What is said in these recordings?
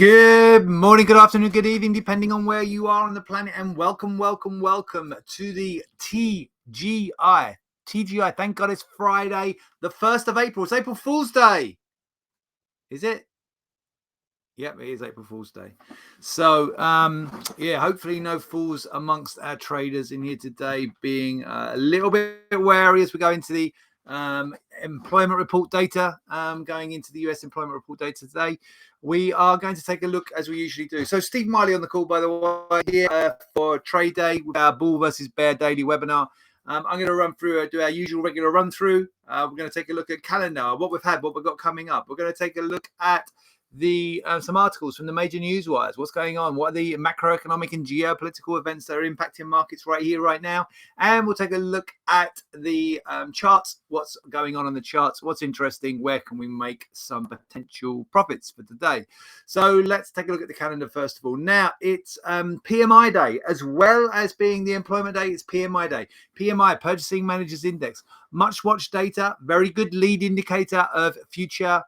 Good morning, good afternoon, good evening, depending on where you are on the planet, and welcome to the TGI. TGI, thank God it's Friday, the 1st of April. It's April Fool's Day. Is it? Yep, it is April Fool's Day. So, hopefully no fools amongst our traders in here today, being a little bit wary as we go into the employment report data, going into the US employment report data today. We are going to take a look as we usually do. So Steve Miley on the call, by the way, here for Trade Day with our Bull versus Bear daily webinar. I'm going to run through, do our usual regular run through. We're going to take a look at calendar, what we've had, what we've got coming up. We're going to take a look at the some articles from the major news wires. What's going on? What are the macroeconomic and geopolitical events that are impacting markets right here, right now? And we'll take a look at the charts. What's going on the charts? What's interesting? Where can we make some potential profits for today? So let's take a look at the calendar first of all. Now it's PMI day, as well as being the employment day. It's PMI day. PMI, Purchasing Managers Index. Much watched data, very good lead indicator of future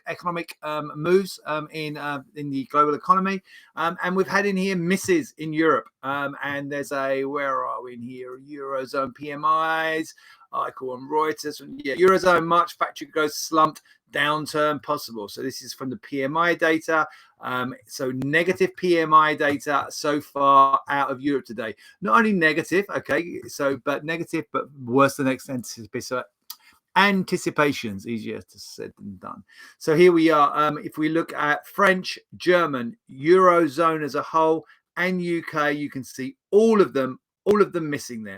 economic moves in the global economy. And we've had in here misses in Europe. And there's where are we in here? Eurozone PMIs. I call them Reuters. Yeah, Eurozone March factory growth slumped, downturn possible. So this is from the PMI data. So negative PMI data so far out of Europe today. Not only negative, okay, but negative, but worse than anticipations. Easier to said than done. So here we are. If we look at French, German, Eurozone as a whole, and UK, you can see all of them missing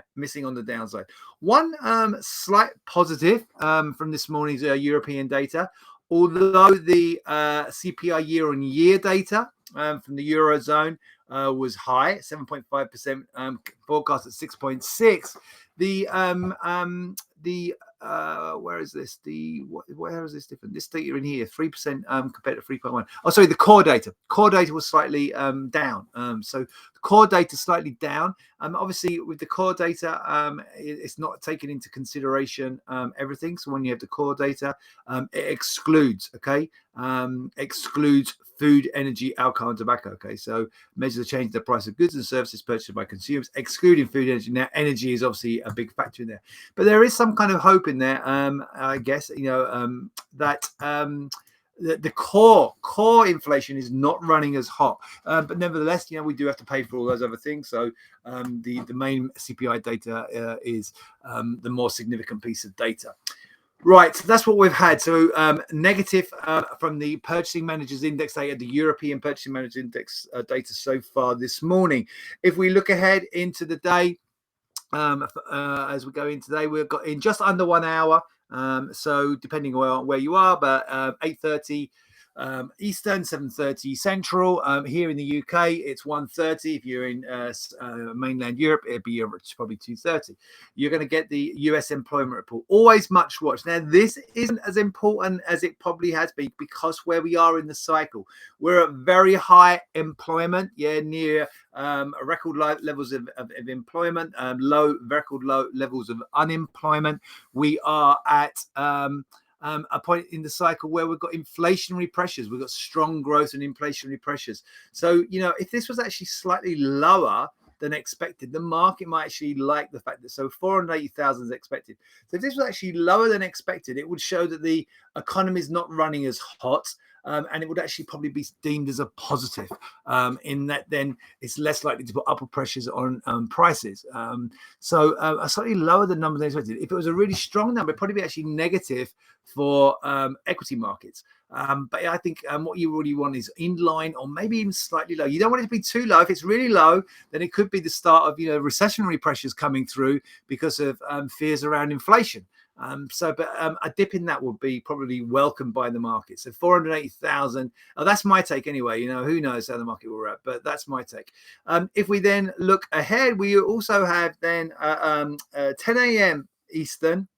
on the downside. One slight positive from this morning's European data, although the CPI year-on-year data from the Eurozone was high, 7.5%, forecast at 6.6. Where is this? Where is this different? This data in here, 3% compared to 3.1. Oh, sorry, the core data. Core data was slightly down. So the core data slightly down. Obviously, with the core data, it's not taking into consideration everything. So when you have the core data, it excludes, excludes food, energy, alcohol, and tobacco. Okay, so measures the change in the price of goods and services purchased by consumers, excluding food, energy. Now, energy is obviously a big factor in there, but there is some kind of hope in there. I guess that the core inflation is not running as hot, but nevertheless, we do have to pay for all those other things. So the main CPI data is the more significant piece of data. Right, so that's what we've had. So negative from the Purchasing Managers Index data, the European Purchasing Managers Index data so far this morning. If we look ahead into the day, as we go in today, we've got in just under 1 hour. So depending on where you are, but 8:30 Eastern, 7:30 Central. Here in the UK, it's 1:30. If you're in mainland Europe, it'd be probably 2:30. You're going to get the US employment report. Always much watched. Now, this isn't as important as it probably has been because where we are in the cycle, we're at very high employment, near record low levels of employment, record low levels of unemployment. We are at a point in the cycle where we've got inflationary pressures. We've got strong growth and inflationary pressures. So, if this was actually slightly lower than expected, the market might actually like the fact that 480,000 is expected. So if this was actually lower than expected, it would show that the economy is not running as hot. And it would actually probably be deemed as a positive in that then it's less likely to put upward pressures on prices. So a slightly lower than number than expected. If it was a really strong number, it'd probably be actually negative for equity markets. But I think what you really want is in line or maybe even slightly low. You don't want it to be too low. If it's really low, then it could be the start of recessionary pressures coming through because of fears around inflation. But a dip in that would be probably welcomed by the market. So 480,000. That's my take anyway. Who knows how the market will react, but that's my take. If we then look ahead, we also have then 10 a.m. Eastern.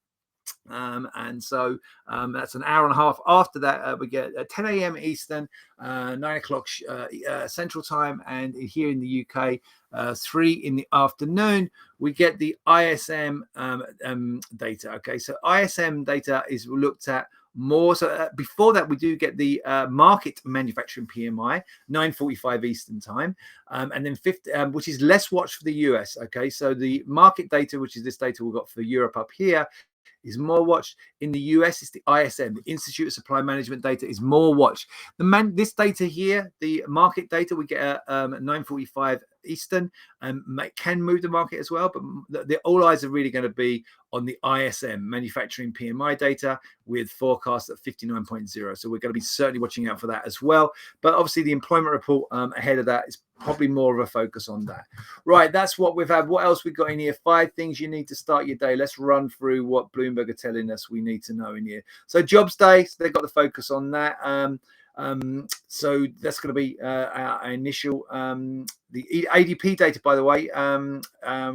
And so that's an hour and a half after that. We get 10 a.m. Eastern, 9 o'clock Central Time, and here in the UK, 3 in the afternoon, we get the ISM data. Okay, so ISM data is looked at more. So before that, we do get the market manufacturing PMI, 9:45 Eastern time, and then 50, which is less watched for the US. Okay, so the market data, which is this data we've got for Europe up here, is more watched. In the US, it's the ISM, the Institute of Supply Management data, is more watched. This data here, the market data, we get at 9:45 Eastern, can move the market as well, but all eyes are really going to be on the ISM, manufacturing PMI data, with forecasts at 59.0. So we're going to be certainly watching out for that as well. But obviously the employment report ahead of that is probably more of a focus on that. Right, that's what we've had. What else we got in here? 5 things you need to start your day. Let's run through what Bloomberg are telling us we need to know in here. So jobs day, so they've got the focus on that. So that's going to be our initial. The ADP data, by the way,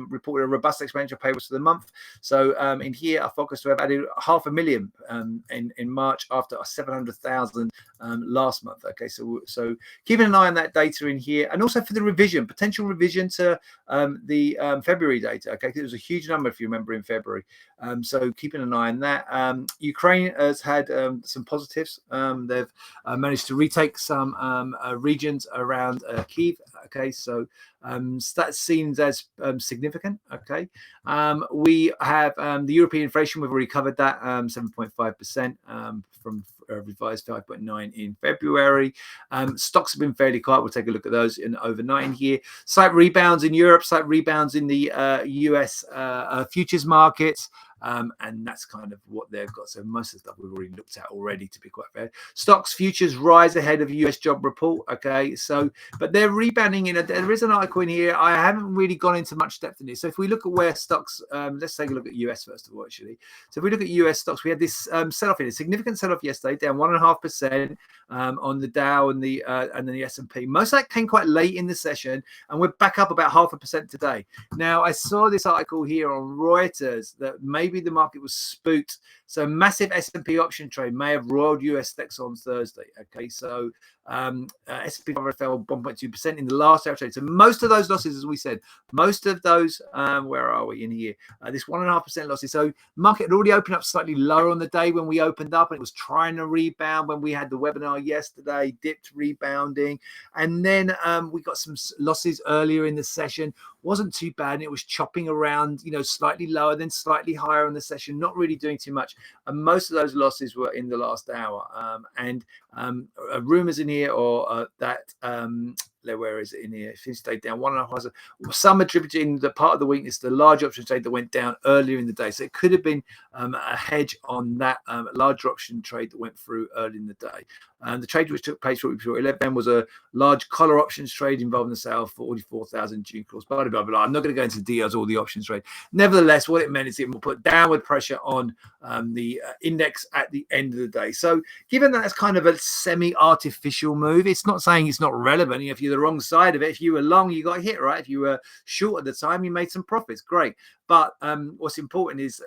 reported a robust expenditure payables for the month. So in here, our focus to have added 500,000 in March after 700,000 last month. Okay, so keeping an eye on that data in here, and also for the potential revision to the February data. Okay, it was a huge number if you remember in February. So keeping an eye on that. Ukraine has had some positives. They've managed to retake some regions around Kyiv. Okay, so that seems as significant. Okay, we have the European inflation. We've already covered that, 7.5% from revised 5.9 in February. Stocks have been fairly quiet. We'll take a look at those in overnight in here. Slight rebounds in Europe, slight rebounds in the US futures markets. And that's kind of what they've got. So most of the stuff we've already looked at already, to be quite fair. Stocks futures rise ahead of US job report. Okay, so but they're rebounding in. There is an article in here. I haven't really gone into much depth in this. So if we look at where stocks, let's take a look at US first of all, actually. So if we look at US stocks, we had this sell-off in a significant sell-off yesterday, down 1.5% on the Dow and then the S&P. Most of that came quite late in the session, and we're back up about 0.5% today. Now I saw this article here on Reuters that maybe the market was spooked. So massive S&P option trade may have roiled US stocks on Thursday. Okay, so S&P fell 1.2% in the last hour trade. So most of those losses, as we said, most of those, where are we in here? This 1.5% losses. So market had already opened up slightly lower on the day when we opened up, and it was trying to rebound when we had the webinar yesterday, dipped, rebounding. And then we got some losses earlier in the session. Wasn't too bad, and it was chopping around, slightly lower, then slightly higher in the session, not really doing too much. And most of those losses were in the last hour. Rumors in here, or that where is it in here? It stayed down 1.5%. Some attributing the part of the weakness to the large option trade that went down earlier in the day. So it could have been a hedge on that larger option trade that went through early in the day. The trade which took place shortly before 11 was a large collar options trade involving the sale of 44,000 June calls. Blah, blah, blah. I'm not going to go into the details of all the options trade. Nevertheless, what it meant is it will put downward pressure on the index at the end of the day. So given that it's kind of a semi-artificial move, it's not saying it's not relevant. If you're the wrong side of it, if you were long, you got hit, right? If you were short at the time, you made some profits. Great. But what's important is,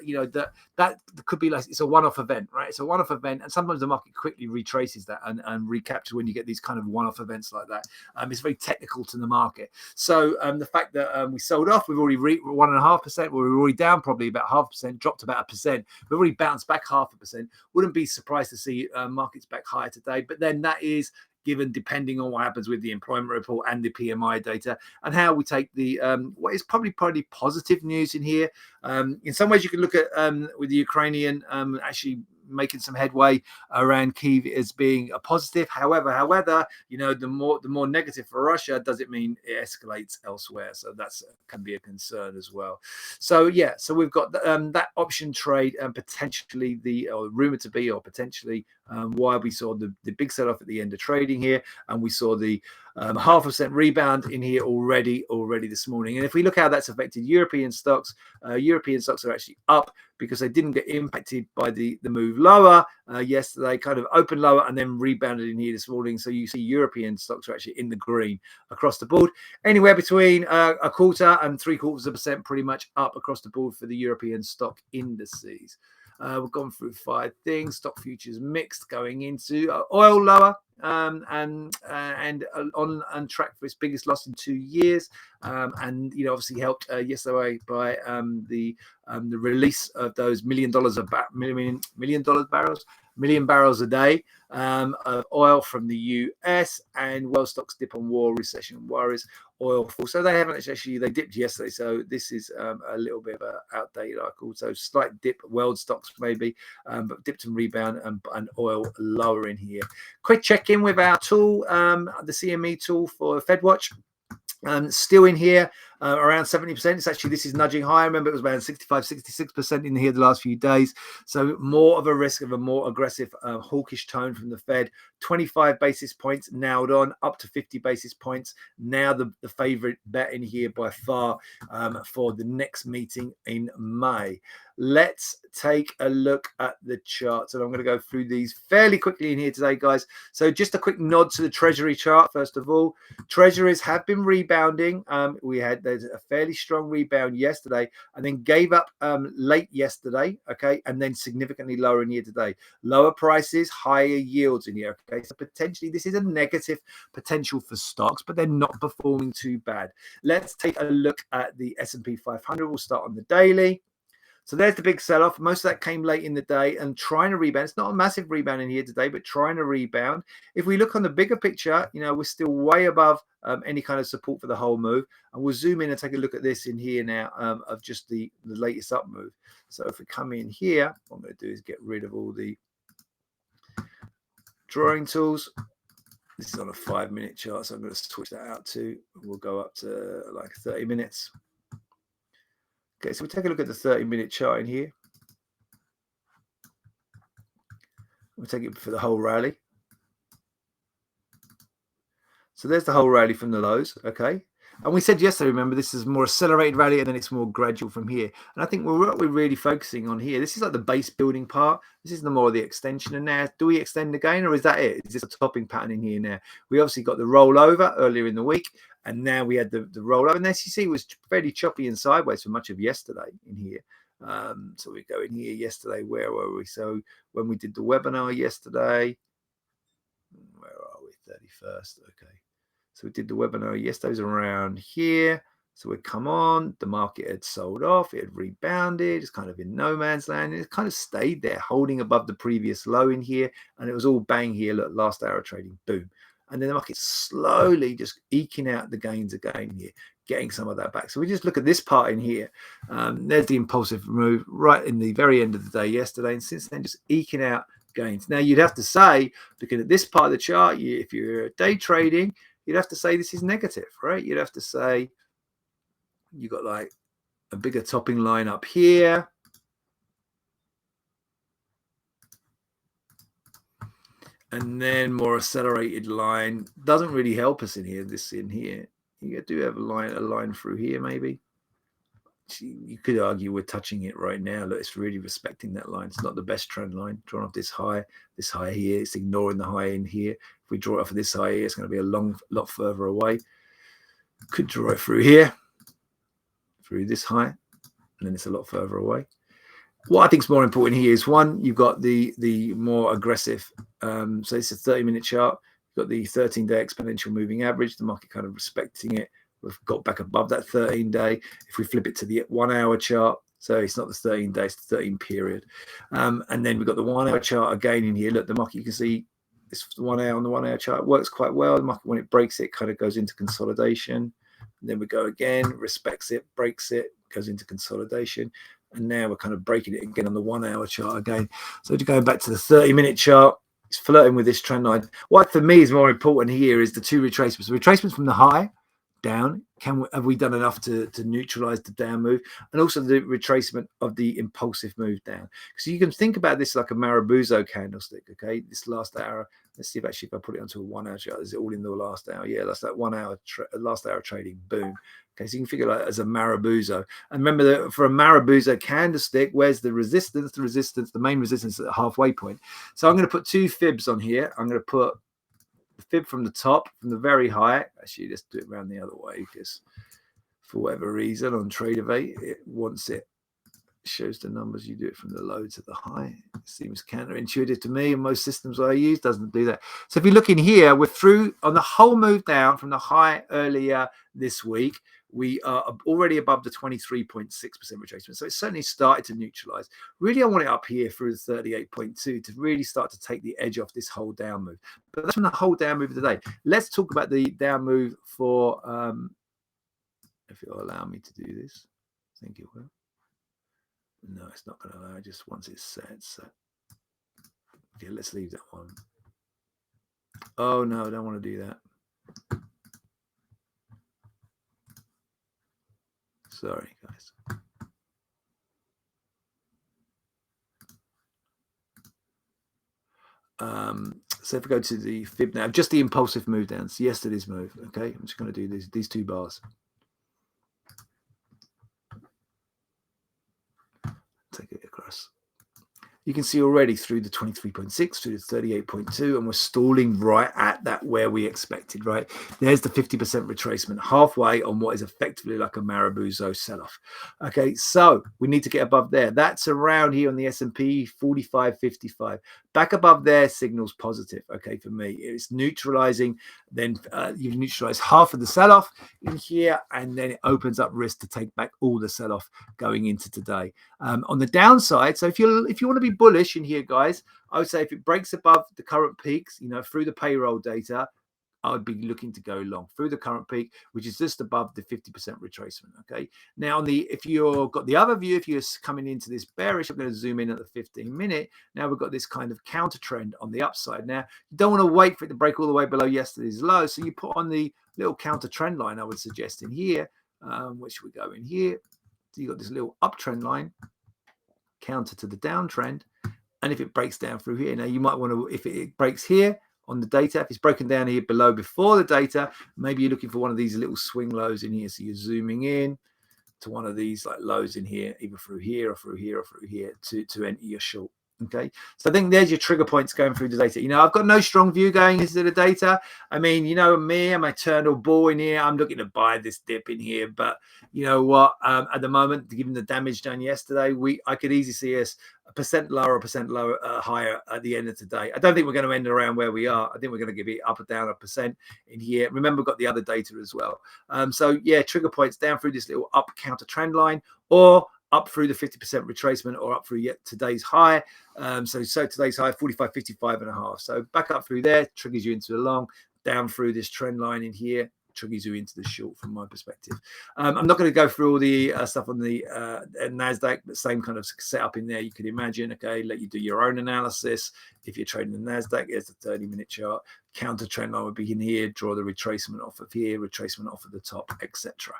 that could be like, it's a one-off event, right? It's a one-off event, and sometimes the market quickly retraces that and recaptures when you get these kind of one-off events like that. It's very technical to the market. So the fact that we sold off, we've already 1.5%, we're already down probably about 0.5%, dropped about 1%. We've already bounced back 0.5%. Wouldn't be surprised to see markets back higher today, but then that is given depending on what happens with the employment report and the PMI data, and how we take the what is probably positive news in here. In some ways, you can look at with the Ukrainian actually making some headway around Kyiv as being a positive. However, the more negative for Russia, does it mean it escalates elsewhere? So that's can be a concern as well. So so we've got that option trade and potentially rumored to be, or potentially why we saw the big sell-off at the end of trading here, and we saw the 0.5% rebound in here already this morning. And if we look how that's affected European stocks are actually up because they didn't get impacted by the move lower yesterday, kind of opened lower and then rebounded in here this morning. So you see European stocks are actually in the green across the board, anywhere between 0.25% and 0.75% pretty much up across the board for the European stock indices. We've gone through 5 things. Stock futures mixed going into oil lower. And on track for its biggest loss in 2 years, and obviously helped yesterday by the release of those $1 million barrels a day of oil from the US, and world stocks dip on war, recession worries, oil fall. So they haven't actually, they dipped yesterday. So this is a little bit of an outdated article. So slight dip, world stocks maybe, but dipped and rebound, and oil lower in here. Quick check in with our tool, the CME tool for FedWatch. Still in here around 70%. It's actually, this is nudging higher. Remember, it was around 65-66% in here the last few days. So more of a risk of a more aggressive hawkish tone from the Fed. 25 basis points nailed on, up to 50 basis points. Now the favorite bet in here by far for the next meeting in May. Let's take a look at the charts, and I'm going to go through these fairly quickly in here today, guys. So just a quick nod to the Treasury chart. First of all, Treasuries have been rebounding. There's a fairly strong rebound yesterday, and then gave up late yesterday, okay, and then significantly lower in here today. Lower prices, higher yields in here, okay. So potentially this is a negative potential for stocks, but they're not performing too bad. Let's take a look at the S&P 500. We'll start on the daily. So there's the big sell-off. Most of that came late in the day and trying to rebound. It's not a massive rebound in here today, but trying to rebound. If we look on the bigger picture, we're still way above any kind of support for the whole move. And we'll zoom in and take a look at this in here now of just the latest up move. So if we come in here, what I'm going to do is get rid of all the drawing tools. This is on a 5-minute chart, so I'm going to switch that out too. We'll go up to like 30 minutes. Okay, so we take a look at the 30-minute chart in here. We'll take it for the whole rally. So there's the whole rally from the lows, okay? And we said yesterday, remember, this is more accelerated rally, and then it's more gradual from here. And I think what we're really focusing on here, this is like the base building part. This is the more of the extension. And now, do we extend again, or is that it? Is this a topping pattern in here now? We obviously got the rollover earlier in the week, and now we had the rollover. And as you see, it was fairly choppy and sideways for much of yesterday in here. So we go in here yesterday. Where were we? So when we did the webinar yesterday, where are we? 31st. Okay. So we did the webinar yesterday. It was around here. So we'd come on. The market had sold off. It had rebounded. It's kind of in no man's land. It kind of stayed there, holding above the previous low in here. And it was all bang here. Look, last hour of trading. Boom. And then the market slowly just eking out the gains again here, getting some of that back. So we just look at this part in here. There's the impulsive move right in the very end of the day yesterday. And since then, just eking out gains. Now, you'd have to say, looking at this part of the chart, if you're day trading, you'd have to say this is negative, right? You'd have to say you got like a bigger topping line up here. And then more accelerated line. Doesn't really help us in here, this in here. You do have a line through here, maybe. You could argue we're touching it right now. Look, it's really respecting that line. It's not the best trend line. Drawing off this high here. It's ignoring the high in here. If we draw it off of this high here, it's going to be a lot further away. Could draw it through here, through this high, and then it's a lot further away. What I think is more important here is, one, you've got the more aggressive. So it's a 30-minute chart. You've got the 13-day exponential moving average. The market kind of respecting it. We've got back above that 13-day. If we flip it to the 1-hour chart, so it's not the 13 days, it's the 13 period. And then we've got the 1-hour chart again in here. Look, the market, you can see this 1 hour on the 1-hour chart. It works quite well. The market, when it breaks it, kind of goes into consolidation. And then we go again, respects it, breaks it, goes into consolidation. And now we're kind of breaking it again on the 1-hour chart again. So going back to the 30-minute chart, it's flirting with this trend line. What for me is more important here is the two retracements. The retracements from the high down. Have we done enough to neutralize the down move, and also the retracement of the impulsive move down? So you can think about this like a Marabuzo candlestick. Okay, this last hour. Let's see if I put it onto a 1-hour chart. Is it all in the last hour? Yeah, that's that 1 hour last hour trading. Boom. Okay, so you can figure it out as a Marabuzo. And remember that for a Marabuzo candlestick, where's the resistance? The main resistance at the halfway point. So I'm going to put two fibs on here. I'm going to put the fib from the top, from the very high. Actually, let's do it around the other way, because for whatever reason on Tradeovate, it wants it shows the numbers. You do it from the low to the high. It seems counterintuitive to me, and most systems I use doesn't do that. So if you look in here, we're through on the whole move down from the high earlier this week. We are already above the 23.6% retracement. So it's certainly started to neutralize. Really, I want it up here through the 38.2 to really start to take the edge off this whole down move. But that's from the whole down move of the day. Let's talk about the down move for, if it'll allow me to do this. I think it will. No, it's not going to allow. Just once it's set. So, okay, let's leave that one. Oh no, I don't want to do that. Sorry, guys. So if we go to the fib now, just the impulsive move down. So yesterday's move. Okay, I'm just going to do these two bars. Take it across. You can see already through the 23.6 through the 38.2, and we're stalling right at that where we expected, right? There's the 50% retracement halfway on what is effectively like a Marabuzo sell-off. Okay, so we need to get above there. That's around here on the S&P 45.55. Back above there signals positive, okay, for me. It's neutralizing, then you've neutralized half of the sell-off in here, and then it opens up risk to take back all the sell-off going into today. On the downside, so if you want to be bullish in here, guys, I would say if it breaks above the current peaks, through the payroll data, I would be looking to go long through the current peak, which is just above the 50% retracement. Okay. Now, if you've got the other view, if you're coming into this bearish, I'm going to zoom in at the 15-minute. Now we've got this kind of counter trend on the upside. Now, you don't want to wait for it to break all the way below yesterday's low. So you put on the little counter trend line, I would suggest in here, which we go in here. So you got this little uptrend line, counter to the downtrend, and if it breaks down through here, now you might want to, if it breaks here on the data, if it's broken down here below before the data, maybe you're looking for one of these little swing lows in here. So you're zooming in to one of these like lows in here, either through here or through here or through here to enter your short. Okay, so I think there's your trigger points going through the data. I've got no strong view going into the data. I mean, me, I'm an eternal bull in here. I'm looking to buy this dip in here, but you know what? At the moment, given the damage done yesterday, I could easily see us a percent lower, higher at the end of today. I don't think we're going to end around where we are. I think we're going to give it up or down 1% in here. Remember, we've got the other data as well. So yeah, trigger points down through this little up counter trend line, or up through the 50% retracement, or up through yet today's high. So today's high 45.55.5. So back up through there triggers you into the long, down through this trend line in here triggers you into the short from my perspective. I'm not going to go through all the stuff on the NASDAQ, but same kind of setup in there you could imagine. Okay, let you do your own analysis. If you're trading the NASDAQ, here's the 30-minute chart. Counter trend line would be in here, draw the retracement off of here, retracement off of the top, etc.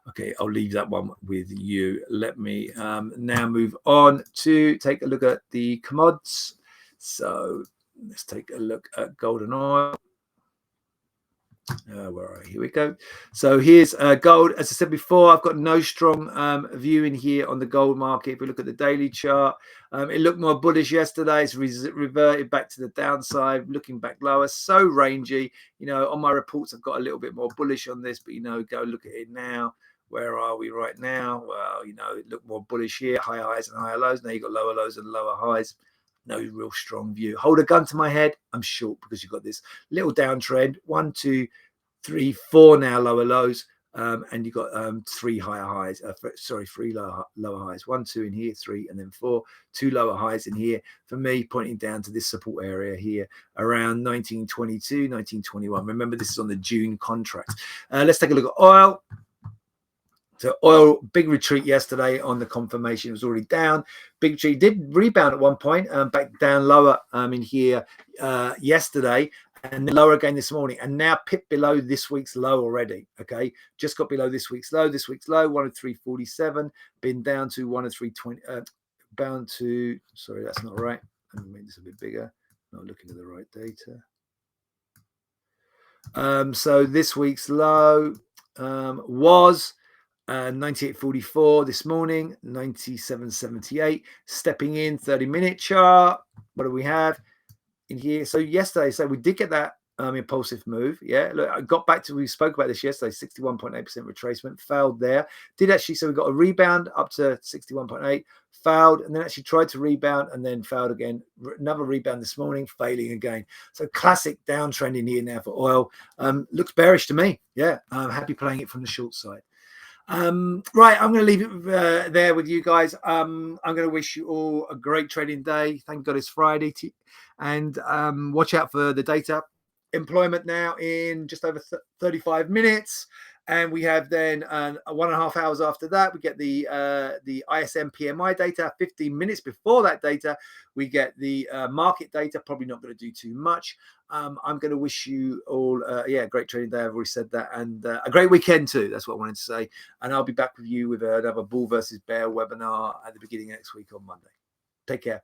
Okay, I'll leave that one with you. Let me now move on to take a look at the commods. So let's take a look at gold and oil. Where are we? Here we go. So here's gold. As I said before, I've got no strong view in here on the gold market. If we look at the daily chart, it looked more bullish yesterday. It's reverted back to the downside, looking back lower. So rangy. On my reports, I've got a little bit more bullish on this, but go look at it now. Where are we right now? Well, it looked more bullish here, higher highs and higher lows. Now you've got lower lows and lower highs. No real strong view. Hold a gun to my head. I'm short because you've got this little downtrend. 1, 2, 3, 4 now lower lows. And you've got 3 higher highs. Three lower highs. 1, 2 in here, 3, and then 4. 2 lower highs in here. For me, pointing down to this support area here around 1922, 1921. Remember, this is on the June contract. Let's take a look at oil. So oil, big retreat yesterday on the confirmation. It was already down. Big retreat, did rebound at one point, back down lower in here yesterday, and then lower again this morning, and now pipped below this week's low already. Okay, just got below this week's low. This week's low 103.47, been down to 103.20, bound to. Sorry, that's not right. Let me make this a bit bigger. Not looking at the right data. So this week's low was 98.44 this morning, 97.78. Stepping in 30-minute chart. What do we have in here? So yesterday, we did get that impulsive move. Yeah, look, I got back to, we spoke about this yesterday, 61.8% retracement, failed there. Did actually, so we got a rebound up to 61.8, failed, and then actually tried to rebound and then failed again. Another rebound this morning, failing again. So classic downtrend in here now for oil. Looks bearish to me. Yeah, I'm happy playing it from the short side. Right, I'm going to leave it there with you guys. I'm going to wish you all a great trading day. Thank God it's Friday, and watch out for the data. Employment now in just over 35 minutes, and we have then 1.5 hours after that we get the ISM PMI data. 15 minutes before that data we get the market data. Probably not going to do too much. I'm going to wish you all a great trading day. I've already said that, and a great weekend too. That's what I wanted to say, and I'll be back with you with another bull versus bear webinar at the beginning of next week on Monday. Take care.